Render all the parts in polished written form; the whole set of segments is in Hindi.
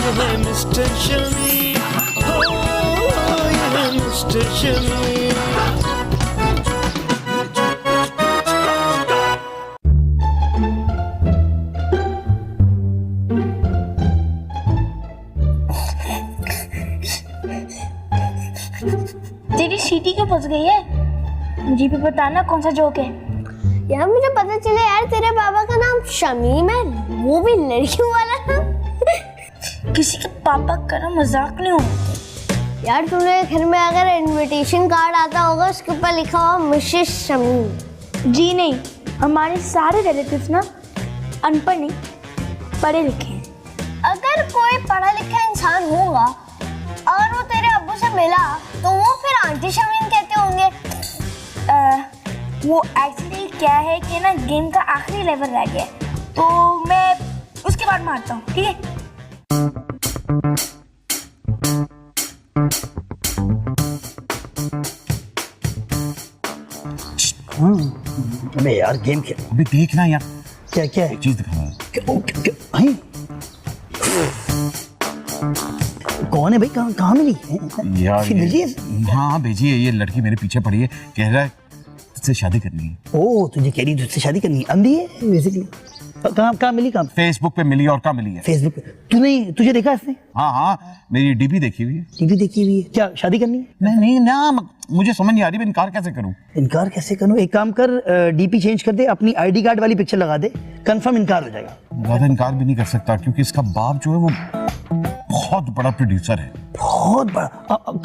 ये है मिस्टर शमी, ये है मिस्टर शमी। तेरी सीटी क्यों फंस गई है? मुझे भी बताना कौन सा जोक है। यार मुझे पता चले यार तेरे पापा का नाम शमीम है, वो भी लड़कियों वाला नाम। किसी के पापा का ना मजाक नहीं होता। यार तुम्हारे घर में अगर इनविटेशन कार्ड आता होगा उसके ऊपर लिखा हुआ मिसेस शमीम। जी नहीं, हमारे सारे रिलेटिव्स ना अनपढ़ नहीं पढ़े लिखे हैं। अगर कोई पढ़ा लिखा इंसान होगा और वो तेरे अब्बू से मिला तो वो फिर आंटी शमीम कहते होंगे। वो एक्चुअली क्या है कि ना गेम का आखिरी लेवल रह गया तो मैं उसके बाद मारता हूँ, ठीक है? अबे यार गेम खेल। अभी देखना यार, क्या क्या है? एक चीज दिखाऊंगा। कौन है भाई? कहाँ मिली यार भेजी है? हाँ भेजी है, ये लड़की मेरे पीछे पड़ी है, कह रहा है तुझसे शादी करनी है। ओ तुझे कह रही तुझसे शादी करनी है? अंधी है बेसिकली। कहाँ मिली? कहाँ? फेसबुक पे मिली। और कहाँ मिली है? फेसबुक पे। तुझे देखा इसने? हाँ हाँ, मेरी डीपी देखी हुई है। टीवी देखी हुई है? क्या शादी करनी है? नहीं ना, मुझे समझ नहीं आ रही, मैं इनकार कैसे करूं? इनकार कैसे करूं? एक काम कर, डीपी चेंज कर दे, अपनी आईडी कार्ड वाली पिक्चर लगा दे, कंफर्म इनकार हो जाएगा। ज्यादा इनकार भी नहीं कर सकता क्योंकि इसका बाप जो है वो बहुत बड़ा प्रोड्यूसर है। बहुत बड़ा?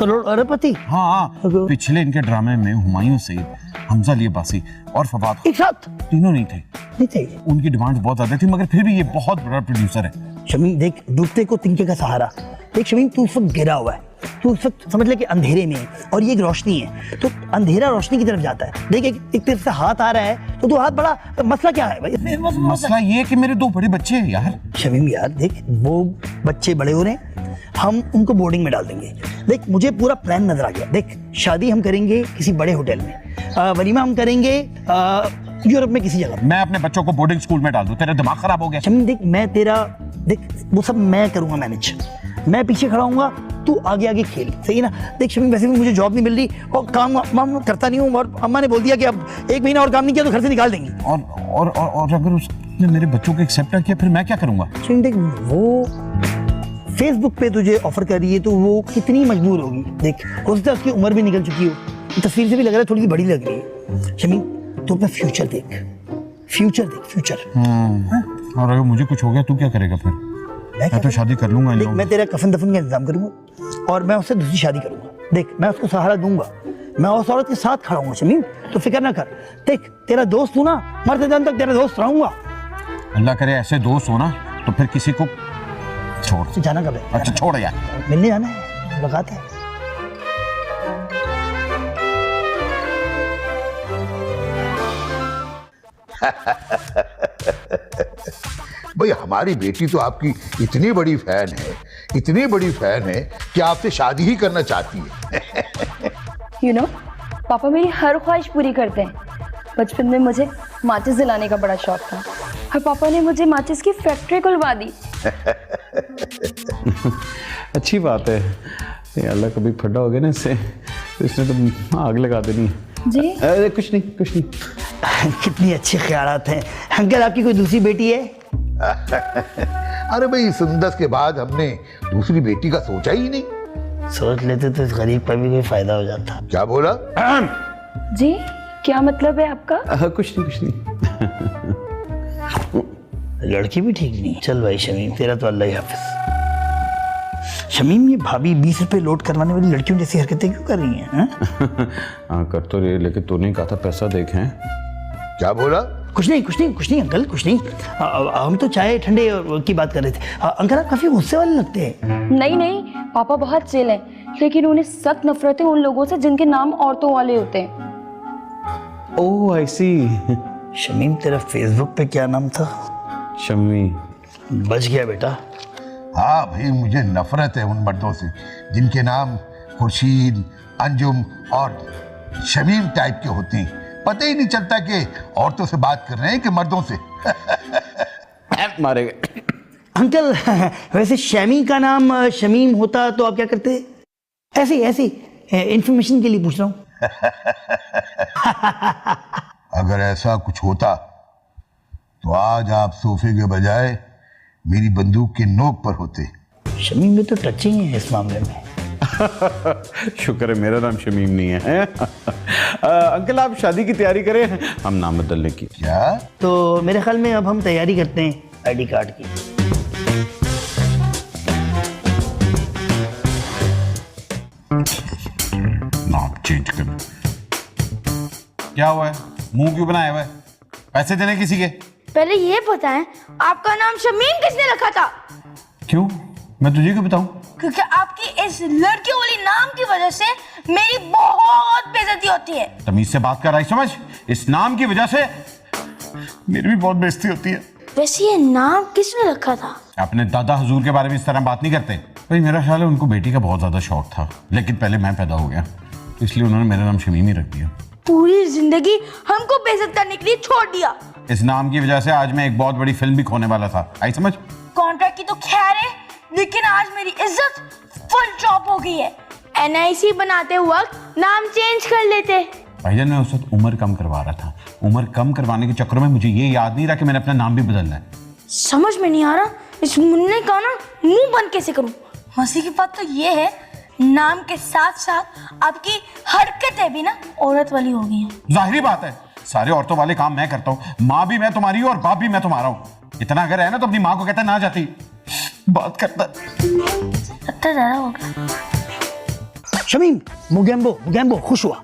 करोड़ अरबपति? हाँ, पिछले इनके ड्रामे में हुमायूं सईद, हमजा अली अब्बासी और फवाद एक साथ तीनों नहीं थे। नहीं थे? उनकी डिमांड बहुत ज्यादा थी, मगर फिर भी ये बहुत बड़ा प्रोड्यूसर है। शमीम देख, डूबते को तिनके का सहारा। देख शमीम, तू उस वक्त गिरा हुआ है, तू उस वक्त समझ ले कि अंधेरे में है और ये एक रोशनी है, तो अंधेरा रोशनी की तरफ जाता है। देख एक तरफ से हाथ आ रहा है तो तू हाथ बड़ा, मसला क्या है भाई? मसला ये है कि मेरे दो बड़े बच्चे हैं यार। शमीम यार देख, वो बच्चे बड़े हो रहे हैं, हम उनको बोर्डिंग में डाल देंगे। देख मुझे पूरा प्लान नजर आ गया। देख शादी हम करेंगे किसी बड़े होटल में, वलीमा हम करेंगे यूरोप में किसी जगह। मैं अपने बच्चों को बोर्डिंग स्कूल में डाल दूं? तेरा दिमाग खराब हो गया? शमीम देख, मैं तेरा देख वो सब मैं करूंगा मैनेज, मैं पीछे खड़ा हूंगा, तू आगे आगे खेल, सही ना? देख शमीम, वैसे भी मुझे जॉब नहीं मिल रही और काम करता नहीं हूँ, और अम्मा ने बोल दिया कि अब 1 महीना और काम नहीं किया तो घर से निकाल देंगी। और अगर उसने मेरे बच्चों को एक्सेप्ट किया फिर मैं क्या करूंगा? शमीम देख, वो फेसबुक पे तुझे ऑफर कर रही है तो वो कितनी मजबूर होगी। देख हो सकता है उसकी उम्र भी निकल चुकी हो, तस्वीर से भी लग रहा है थोड़ी सी बड़ी लग रही है। शमीम तू अपना फ्यूचर देख, फ्यूचर। और अगर मुझे कुछ हो गया तू क्या करेगा फिर? मैं तो शादी कर लूंगा। देख मैं तेरा कफन दफन का इंतजाम करूंगा और मैं उससे दूसरी शादी करूंगा। देख मैं उसको सहारा दूंगा, मैं उस औरत के साथ खड़ा हूँ शमीम, तो फिक्र ना कर। देख तेरा दोस्त हूँ ना, मरते दम तक तेरा दोस्त रहूंगा। अल्लाह करे ऐसे दोस्त हो ना तो फिर किसी को छोड़। जाना कब है? अच्छा छोड़ यार, मिलने जाना है, मुलाकात है। भाई हमारी बेटी तो आपकी इतनी बड़ी फैन है कि आपसे शादी ही करना चाहती है। You know, पापा मेरी हर ख्वाहिश पूरी करते हैं। बचपन में मुझे माचिस जलाने का बड़ा शौक था और पापा ने मुझे माचिस की फैक्ट्री खुलवा दी। अच्छी बात है। ये अल्लाह कभी फटा हो गया ना इससे तो इसने तो आग लगा देनी है। जी? अरे कुछ नहीं। कितनी अच्छी ख्यालात हैं। अंकल आपकी कोई दूसरी बेटी है? अरे भाई सुंदस के बाद हमने दूसरी बेटी का सोचा ही नहीं। सोच लेते तो इस गरीब का भी कोई फायदा हो जाता। क्या बोला? जी क्या मतलब है आपका? कुछ नहीं। लड़की भी ठीक नहीं। चल भाई शमीम, तेरा तो अल्लाह ही हाफिज। शमीम ये भाभी 20 रुपए लोड करवाने वाली लड़कियों जैसी हरकतें क्यों कर रही हैं? हाँ कर तो रही, लेकिन तूने कहा था पैसा देखें। क्या बोला? कुछ नहीं अंकल, कुछ नहीं। हम तो चाय ठंडे की बात कर रहे थे। अंकल आप काफी गुस्से वाले लगते हैं। नहीं, पापा बहुत चिल हैं, लेकिन उन्हें सख्त नफरत है उन लोगों से जिनके नाम औरतों वाले होते हैं। ओह आई सी। शमीम तेरा फेसबुक पे क्या नाम था? शम्मी। बच गया बेटा। हाँ भाई मुझे नफरत है उन मर्दों से जिनके नाम खुर्शीद, अंजुम और शमीम टाइप के होते हैं। पता ही नहीं चलता कि औरतों से बात कर रहे हैं कि मर्दों से। मारे गए। अंकल वैसे शमी का नाम शमीम होता तो आप क्या करते? ऐसे ऐसे इंफॉर्मेशन के लिए पूछ रहा हूँ। अगर ऐसा कुछ होता तो आज आप सोफे के बजाय मेरी बंदूक के नोक पर होते। शमीम में तो टचिंग है इस मामले में। शुक्र है मेरा नाम शमीम नहीं है। अंकल आप शादी की तैयारी करें, हम नाम बदलने की। क्या? तो मेरे ख्याल में अब हम तैयारी करते हैं आईडी कार्ड की। नाम चेंज कर। क्या हुआ है, मुंह क्यों बनाया हुआ है? पैसे देने किसी के? पहले ये बताएं आपका नाम शमीम किसने रखा था? क्यों, मैं तुझे क्यों बताऊं? क्योंकि आपकी इस लड़कियों वाली नाम की वजह से मेरी बहुत बेइज्जती होती है। तमीज से बात कर रहा है, समझ? इस नाम की वजह से मेरी भी बहुत बेइज्जती होती है। वैसे ये नाम किसने रखा था? अपने दादा हुजूर के बारे में इस तरह बात नहीं करते भाई। मेरा ख्याल है उनको बेटी का बहुत ज्यादा शौक था, लेकिन पहले मैं पैदा हो गया तो इसलिए उन्होंने मेरा नाम शमीम ही रख दिया। पूरी जिंदगी हमको बेइज्जत करने के लिए छोड़ दिया। इस नाम की वजह से आज मैं एक बहुत बड़ी फिल्म भी खोने वाला था, आई समझ? कॉन्ट्रैक्ट की तो खैर है, लेकिन आज मेरी इज्जत फुल चॉप हो गई है। NIC बनाते वक्त नाम चेंज कर लेते। भाईजान मैं उस वक्त उम्र कम करवा रहा था, उम्र कम करवाने के चक्कर में मुझे ये याद नहीं रहा कि मैंने अपना नाम भी बदलना है। समझ में नहीं आ रहा इस मुन्ने का ना मुंह बंद कैसे करूं। मसी की बात तो ये है, नाम के साथ साथ आपकी हरकतें भी ना औरत वाली हो गई हैं। जाहिर बात है, सारे औरतों वाले काम मैं करता हूँ। माँ भी मैं तुम्हारी हूँ और बाप भी मैं तुम्हारा हूँ। इतना अगर है ना तो अपनी माँ को कहता ना जाती बात करता। लगता ज्यादा हो गया। शमीम मुगेम्बो मुगेम्बो खुश हुआ।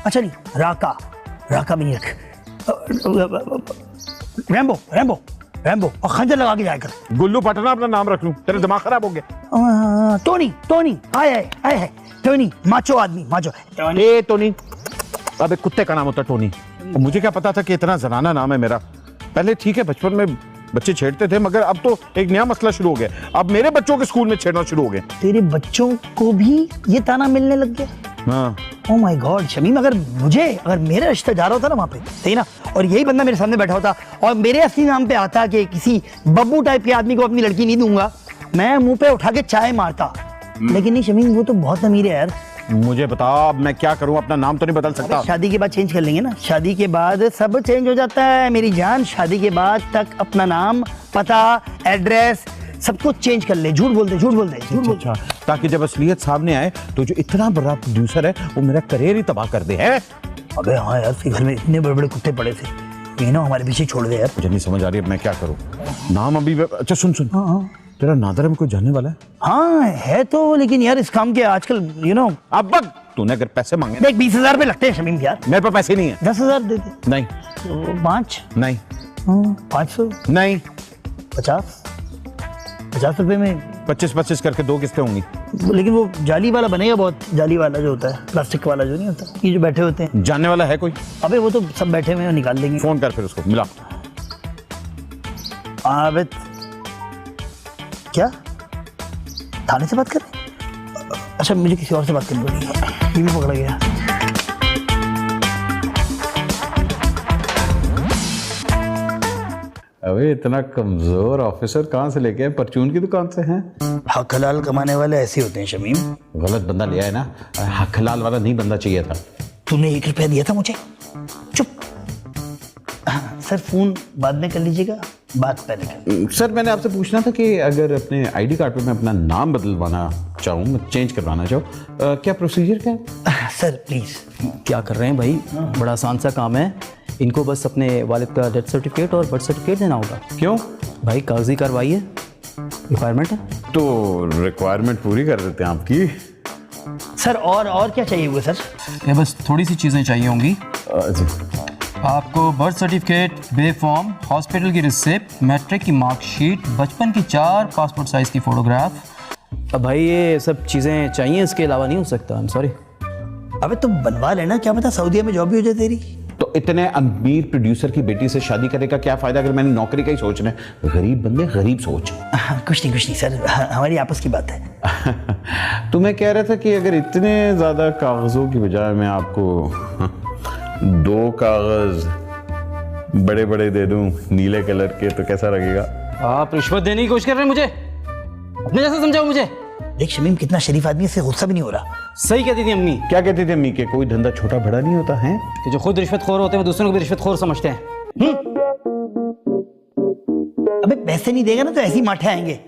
अच्छा नहीं, राका राका भी नहीं रख। रैम्बो रैम्बो रैम्बो और खंजर लगा के जाया कर। गुल्लू पटना अपना नाम रख लूं, तेरा दिमाग खराब हो गया। टोनी टोनी आए है टोनी, माचो आदमी माचो। ए टोनी, अब एक कुत्ते का नाम होता टोनी। मुझे क्या पता था कि इतना जनाना नाम है मेरा। पहले ठीक है बचपन में बच्चे छेड़ते थे, मगर अब तो एक नया मसला शुरू हो गया। अब मेरे बच्चों के स्कूल में छेड़ना शुरू हो गए। तेरे बच्चों को भी ये ताना मिलने लग गया? हाँ। ओह माय गॉड शमीम, अगर मेरा रिश्ता जा रहा होता ना वहाँ पे, सही ना, और यही बंदा मेरे सामने बैठा होता और मेरे असली नाम पे आता कि किसी बब्बू टाइप के आदमी को अपनी लड़की नहीं दूंगा, मैं मुंह पे उठा के चाय मारता। लेकिन नहीं शमीम, वो तो बहुत अमीर है यार। मुझे बता अब मैं क्या करूं, अपना नाम तो नहीं बदल सकता। शादी के बाद चेंज कर लेंगे ना, शादी के बाद सब चेंज हो जाता है मेरी जान। शादी के बाद तक अपना नाम, पता, एड्रेस सब कुछ चेंज कर ले। झूठ बोलते झूठ बोलते झूठ बोलते। अच्छा, ताकि जब असलियत सामने आए तो जो इतना बड़ा प्रोड्यूसर है वो मेरा करियर ही तबाह कर दे। है अबे हाँ यार, उसके घर में इतने बड़े बड़े कुत्ते पड़े थे, ये ना हमारे पीछे छोड़ दे यार। मुझे नहीं समझ आ रही अब मैं क्या करूं। नाम अभी अच्छा सुन सुन, हाँ तेरा नादर में कोई जानने वाला है? हाँ है तो, लेकिन यार इस काम के आजकल अब तूने अगर पैसे मांगे देख 20,000 रुपए लगते हैं शमीम यार। मेरे पास पैसे नहीं है। 10,000 दे दे। नहीं तो 5 नहीं 500 नहीं 50 रुपए में 25 करके 2 किस्तें होंगी। लेकिन वो जाली वाला बनेगा, बहुत जाली वाला जो होता है, प्लास्टिक वाला जो नहीं होता, ये जो बैठे होते हैं। जानने वाला है कोई? अबे वो तो सब बैठे हुए हैं, निकाल देंगे। फोन कर फिर उसको, मिला। अबे क्या थाने से बात कर रहे? अच्छा मुझे किसी और से बात करनी पड़ेगी, ये भी पकड़ा गया। अबे इतना कमजोर ऑफिसर कहाँ से लेके आए? परचून की दुकान से हैं? हक हलाल कमाने वाले ऐसे होते हैं शमीम। गलत बंदा लिया है ना, हक हलाल वाला नहीं बंदा चाहिए था। तूने 1 रुपया दिया था मुझे? चुप। सर फोन बाद में कर लीजिएगा, बात पहले कर। सर मैंने आपसे पूछना था कि अगर अपने आईडी कार्ड पे मैं अपना नाम बदलवाना चाहूँ, मैं चेंज करवाना चाहूँ, क्या प्रोसीजर क्या है? Sir please. क्या कर रहे हैं भाई, बड़ा आसान सा काम है। इनको बस अपने वालिद का डेथ सर्टिफिकेट और बर्थ सर्टिफिकेट देना होगा। क्यों भाई कागजी कार्रवाई है, रिक्वायरमेंट है। तो रिक्वायरमेंट पूरी कर देते हैं आपकी। सर और क्या चाहिए हुआ सर? ये बस थोड़ी सी चीज़ें चाहिए होंगी। जी आपको बर्थ सर्टिफिकेट, बे फॉर्म, हॉस्पिटल की रिसिप्ट, मैट्रिक की मार्कशीट, बचपन की 4 पासपोर्ट साइज़ की फ़ोटोग्राफ। अब भाई ये सब चीज़ें चाहिए, इसके अलावा नहीं हो सकता। I am sorry. अबे तुम बनवा लेना, क्या पता सऊदीया में जॉब भी हो जाए तेरी। तो इतने अमीर प्रोड्यूसर की बेटी से शादी करने का क्या फायदा अगर मैंने नौकरी का ही सोचना है? गरीब बंदे गरीब सोच। कुछ नहीं सर, हमारी आपस की बात है। तो मैं कह रहा था कि अगर इतने ज़्यादा कागज़ों की बजाय मैं आपको 2 कागज़ बड़े बड़े दे दूं नीले कलर के, तो कैसा लगेगा? आप रिश्वत देने की कोशिश कर रहे हैं मुझे? अपने जैसा समझाओ मुझे। देख शमीम कितना शरीफ आदमी है, इससे गुस्सा भी नहीं हो रहा। सही कहती थी अम्मी क्या कहती थी अम्मी के कोई धंधा छोटा बड़ा नहीं होता है कि जो खुद रिश्वतखोर होते हैं वो दूसरों को भी रिश्वतखोर समझते हैं। अबे पैसे नहीं देगा ना तो ऐसे ही माठे आएंगे,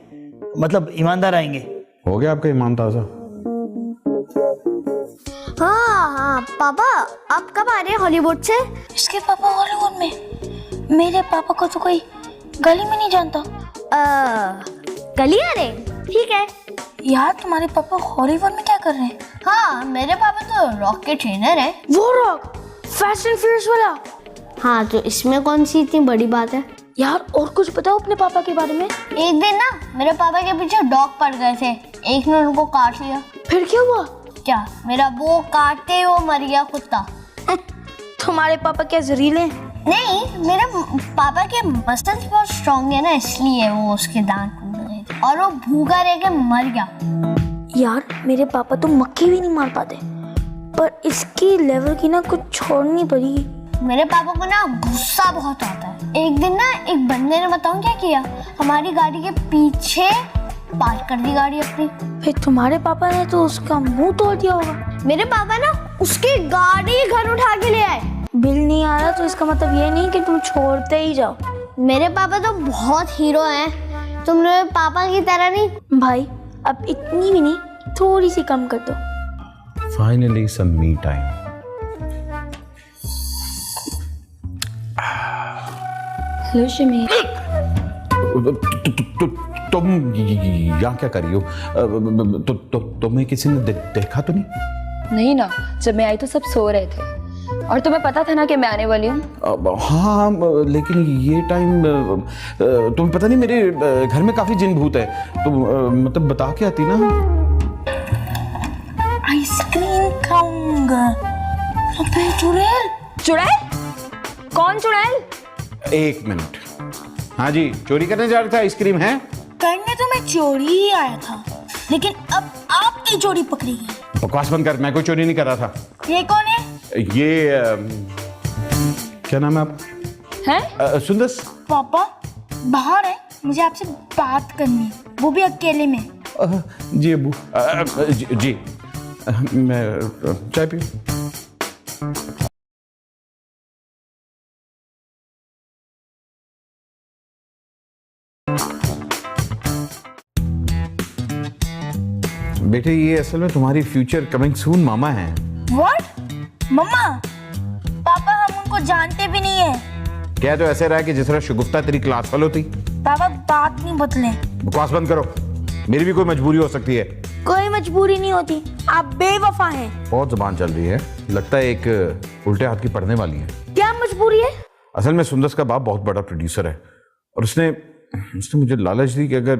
मतलब ईमानदार आएंगे। हो गया आपका ईमान ताजा? हाँ पापा, आप कब आ रहे हैं हॉलीवुड से? इसके पापा हॉलीवुड में? मेरे पापा को तो कोई गली में नहीं जानता। गली आ रहे? ठीक है। यार तुम्हारे पापा हॉलीवुड में क्या कर रहे हैं? हाँ मेरे पापा तो रॉक के ट्रेनर है। वो रॉक फास्ट एंड फ्यूरियस वाला? हाँ तो इसमें कौन सी इतनी बड़ी बात है? यार और कुछ बताओ अपने पापा के बारे में। एक दिन ना मेरे पापा के पीछे डॉग पड़ गए थे, एक ने उनको काट लिया। फिर क्या हुआ? क्या मेरा वो काटते ही वो मर गया कुत्ता। तुम्हारे पापा क्या जहरीले हैं? नहीं, मेरे पापा के मसल्स बहुत स्ट्रॉन्ग है ना, इसलिए वो उसके दांत टूट गए थे और वो भूखा रह के मर गया। यार मेरे पापा तो मक्खी भी नहीं मार पाते, पर इसकी लेवल की ना कुछ छोड़नी पड़ेगी। मेरे पापा को ना गुस्सा बहुत आता है। एक दिन ना एक बंदे ने बताऊं क्या किया, हमारी गाड़ी के पीछे पार्क कर दी गाड़ी अपनी। फिर तुम्हारे पापा ने तो उसका मुंह तोड़ दिया होगा। मेरे पापा ना उसकी गाड़ी घर उठा के ले आए। बिल नहीं आ रहा तो इसका मतलब ये नहीं कि तुम छोड़ते ही जाओ। मेरे पापा तो बहुत हीरो हैं, तुम मेरे पापा की तरह नहीं। भाई अब इतनी भी नहीं, थोड़ी सी कम कर दो। Finally some me time. Hello Shami. तुम यहाँ क्या कर रही हो? तुम्हें किसी ने देखा तो नहीं? नहीं ना, जब मैं आई तो सब सो रहे थे और तुम्हें पता था ना कि मैं आने वाली हूँ। हाँ लेकिन ये टाइम तुम्हें पता नहीं मेरे घर में काफी जिन भूत है, तो मतलब बता के आती ना। आइसक्रीम खाऊंगा। अबे चुड़ैल। चुड़ैल? कौन चुड़ैल? एक मिनट। हाँ जी, चोरी करने जा रहे थे आइसक्रीम है? करने तो मैं चोरी ही आया था, लेकिन अब आपकी चोरी पकड़ी गई। बकवास बंद कर, मैं कोई चोरी नहीं कर रहा था। ये कौन है? ये क्या नाम है आप? हैं? सुंदस। पापा बाहर है, मुझे आपसे बात करनी है, वो भी अकेले में। जी अबू। जी मैं चाय पी। बेटे ये असल में तुम्हारी फ्यूचर कमिंग सून मामा हैं। व्हाट? मम्मा? पापा हम उनको जानते भी नहीं है। क्या तो ऐसे रहा कि जिस तरह शगुफ्ता तेरी क्लास फेलो थी। पापा बात नहीं बदले। बकवास बंद करो, मेरी भी कोई मजबूरी हो सकती है। कोई मजबूरी नहीं होती, आप बेवफा हैं। बहुत जुबान चल रही है, लगता है एक उल्टे हाथ की पड़ने वाली है। क्या मजबूरी है? असल में सुंदस का बाप बहुत बड़ा प्रोड्यूसर है और उसने मुझे लालच दी कि अगर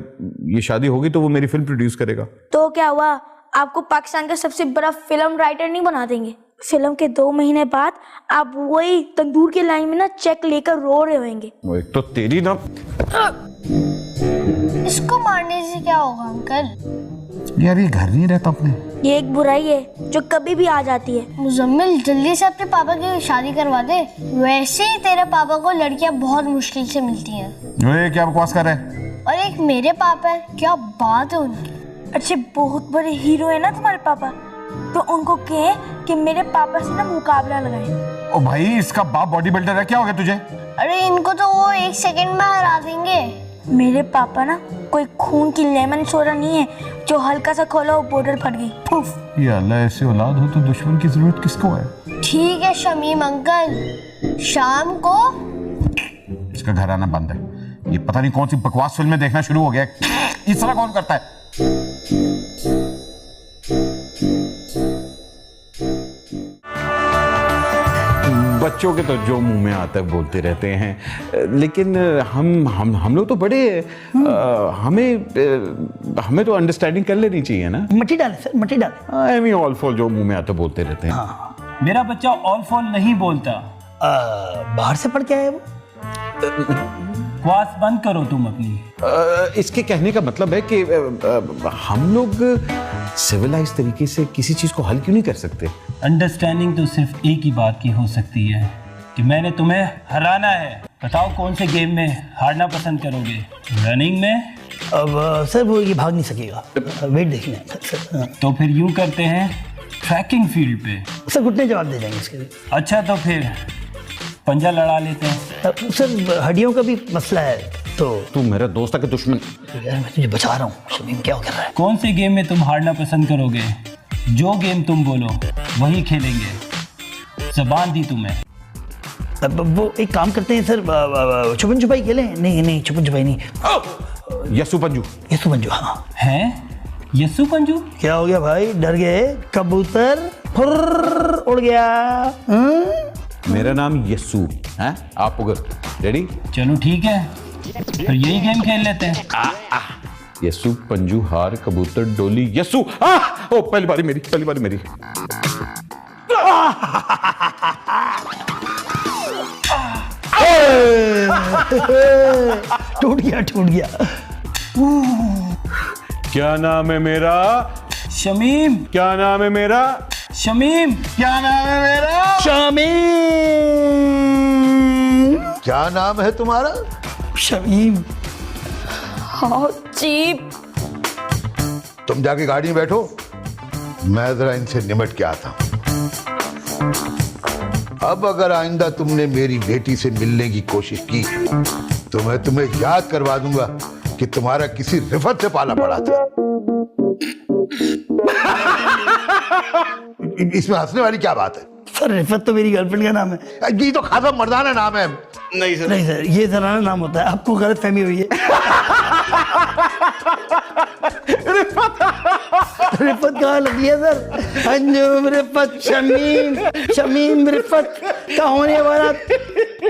ये शादी होगी तो वो मेरी फिल्म प्रोड्यूस करेगा। तो क्या हुआ, आपको पाकिस्तान का सबसे बड़ा फिल्म राइटर नहीं बना देंगे? फिल्म के 2 महीने बाद आप वही तंदूर की लाइन में ना चेक लेकर रो रहे होंगे। वो एक तो तेरी ना। इसको मारने से क्या होगा अंकल? यार ये घर नहीं रहता अपने। ये एक बुराई है जो कभी भी आ जाती है। मुजम्मिल जल्दी से अपने पापा की शादी करवा दे, वैसे ही तेरे पापा को लड़कियां बहुत मुश्किल से मिलती हैं। ये क्या बकवास कर रहे हैं? और एक मेरे पापा है, क्या बात है उनकी। अच्छे बहुत बड़े हीरो है ना तुम्हारे पापा, तो उनको कहे कि मेरे पापा से ना मुकाबला लगाए। ओ भाई इसका बाप बॉडी बिल्डर है, क्या हो गया तुझे? अरे इनको तो वो 1 सेकंड में हरा देंगे। मेरे पापा ना कोई खून की लेमन सोडा नहीं है जो हल्का सा खोला वो बॉर्डर फट गई, पुफ। ये अल्लाह ऐसे औलाद हो तो दुश्मन की जरूरत किसको है? ठीक है शमीम अंकल, शाम को इसका घर आना बंद है। ये पता नहीं कौन सी बकवास फिल्में देखना शुरू हो गया है। इस तरह कौन करता है? बच्चों के तो जो मुंह में आता है बोलते रहते हैं, लेकिन हम लोग तो बड़े हमें तो अंडरस्टैंडिंग कर लेनी चाहिए ना। मट्टी डाले सर, मट्टी डाले। आई मीन ऑल फॉल जो मुंह में आता बोलते रहते हैं। मेरा बच्चा ऑल फॉल नहीं बोलता। बाहर से पढ़ के आया वो। बकवास बंद करो तुम अपनी। इसके कहने का मतलब है कि हम लोग सिविलाइज तरीके से किसी चीज को हल क्यों नहीं कर सकते? अंडरस्टैंडिंग तो सिर्फ एक ही बात की हो सकती है, कि मैंने तुम्हें हराना है। बताओ कौन से गेम में हारना पसंद करोगे? रनिंग में? अब सर वो ये भाग नहीं सकेगा, वेट देखना है सर। तो फिर यूं करते हैं, ट्रैकिंग फील्ड पे। सर घुटने जवाब दे जाएंगे इसके लिए। अच्छा तो फिर पंजा लड़ा लेते हैं। सर हड्डियों का भी मसला है तो। तू मेरा दोस्त के दुश्मन। यार मैं तुझे बचा रहा हूँ, शमीम क्या कर रहा है? कौन से गेम में तुम हारना पसंद करोगे? जो गेम तुम बोलो वही खेलेंगे। जबान दी तुम्हें। अब वो एक काम करते हैं सर, छुपन छुपाई खेलें? नहीं छुपन छुपाई नहीं। यसु पंजू। यसु पंजू, हाँ। हैं? यसु पंजू? क्या हो गया भाई, डर गए? कबूतर फुर्र उड़ गया। मेरा नाम यस्सु है। आप रेडी? चलो ठीक है, फिर यही गेम खेल लेते हैं। यस्सु पंजू हार कबूतर डोली यस्सु। ओ पहली बारी मेरी। टूट गया। क्या नाम है मेरा? शमीम। क्या नाम है मेरा? शमीम। क्या नाम है मेरा? शमीम। क्या नाम है तुम्हारा? शमीम। हाँ चीप। तुम जाके गाड़ी में बैठो, मैं जरा इनसे निमट के आता हूं। अब अगर आइंदा तुमने मेरी बेटी से मिलने की कोशिश की तो मैं तुम्हें याद करवा दूंगा कि तुम्हारा किसी रिफत से पाला पड़ा था। इसमें हंसने वाली क्या बात है? सर रिफत तो मेरी गर्लफ्रेंड का नाम है। ये तो खासा मर्दाना नाम है। नहीं सर ये जराना नाम होता है, आपको गलत फहमी हुई है। रिफत कहाँ लगी है सर? अंजुम रिफत शमीम रिफत का होने वाला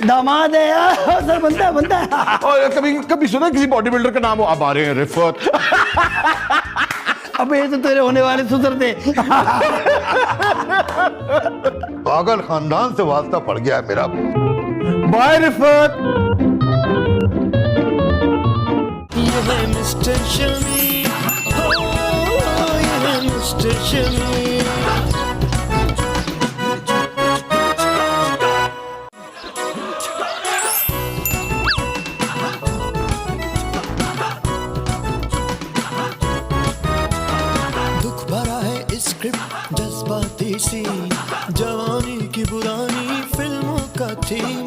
दामाद है यार। सर बनता है। और कभी सुना किसी बॉडी बिल्डर का नाम हो? अब आ रहे हैं रिफत। अबे ये तो तेरे होने वाले सुधरते। पागल खानदान से वास्ता पड़ गया है मेरा। बाय रिफत। ये है मिस्टर शमीम, ये है मिस्टर शमीम। दुख भरा है स्क्रिप्ट, जज्बाती सीन, जवानी की पुरानी फिल्मों का थीम।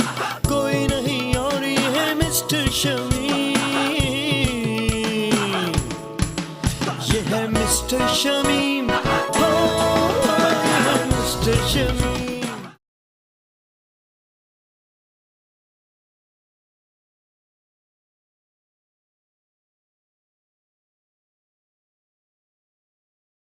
कोई नहीं और ये है मिस्टर शमीम, ये है मिस्टर शमीम, ये है मिस्टर शमीम।